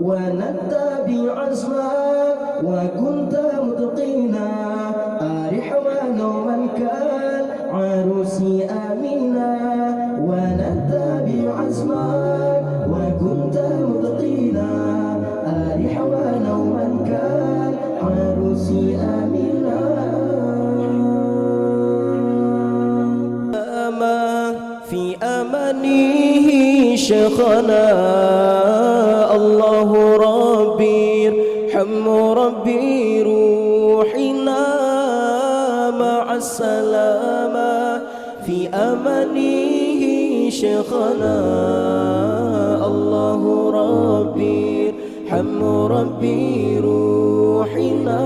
ونتبع عزمك وكنت متقينا أرح ونوما كالعروس آمنا ونتبع عزمك وكنت متقينا أرح ونوما كالعروس آمنا في أمانيه شيخنا الله ربي ارحم ربي روحنا مع السلامة في أمانيه شيخنا الله ربي ارحم ربي روحنا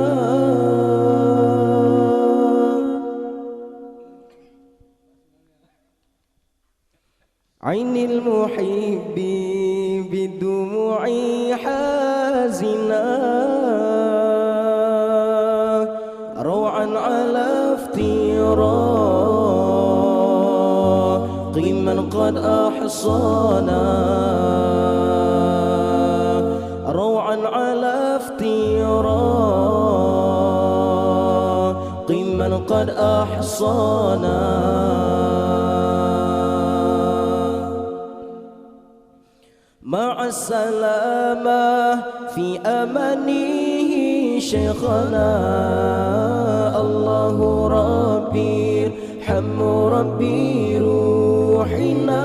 عين المحب بالدموع حازنا روعا على افتراق من قد أحصانا روعا على افتراق من قد أحصانا مع السلامة في أمانيه شيخنا الله ربي ارحم ربي روحنا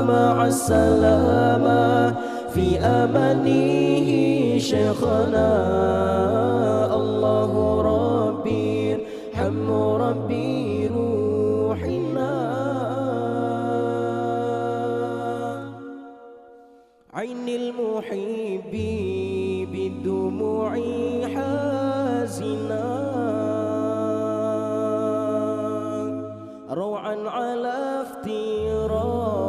مع السلامة في أمانيه شيخنا الله ربي ارحم ربي روحنا عين المحب بالدموع حازنا روعا على افتراق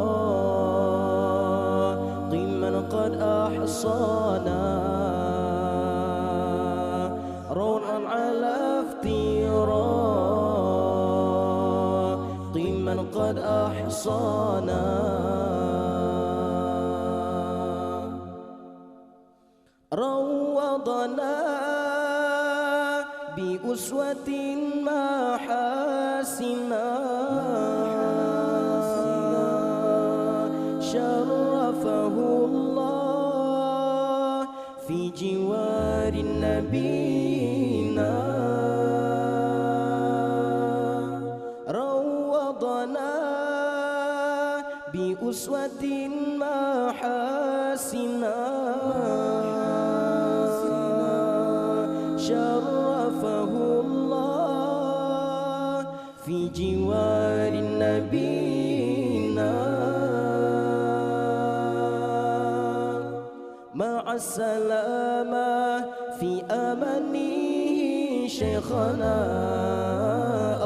من قد أحصانا روعا على افتراق من قد أحصانا روضنا بأسوة محاسنا شرفه الله في جوار نبينا روضنا بأسوة محاسنا شرفه الله في جوار نبينا مع السلامة في أمانيه شيخنا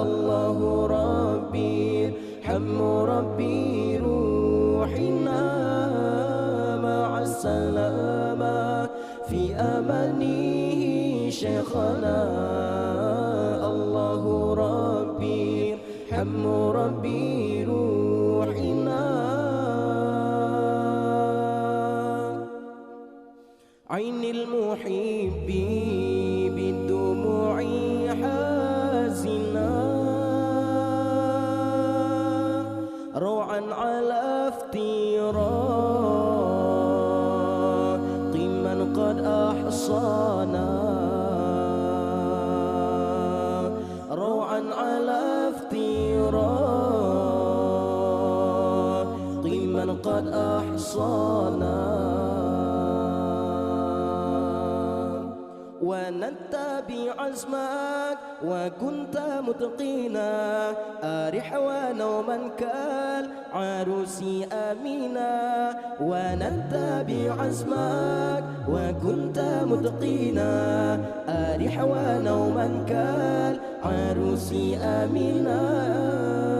الله ربي ارحم ربي روحنا مع السلامة في أمانيه شيخنا الله ربي ارحم ربي روحنا عين المحب بالدموع حازنا روعا على افتراق من قد أحصانا روعا على افتراق من قد أحصانا ونتبع عزمك وكنت متقينا أرح ونوما كالعروس آمنا ونتبع عزمك وكنت متقينا أرح ونوما كالعروس آمنا مع السلامة في أمانيه شيخنا الله ربي ارحم ربي روحنا مع السلامة في أمانيه شيخنا الله ربي ارحم ربي روحنا عين المحب بالدموع حازنا روعا على افتراق من قد أحصانا روعا على افتراق من قد أحصانا مع السلامة في أمانيه شيخنا الله ربي ارحم ربي روحنا عين المحب بالدموع حازنا روعا على افتراق من قد أحصانا روعا على افتراق من قد أحصانا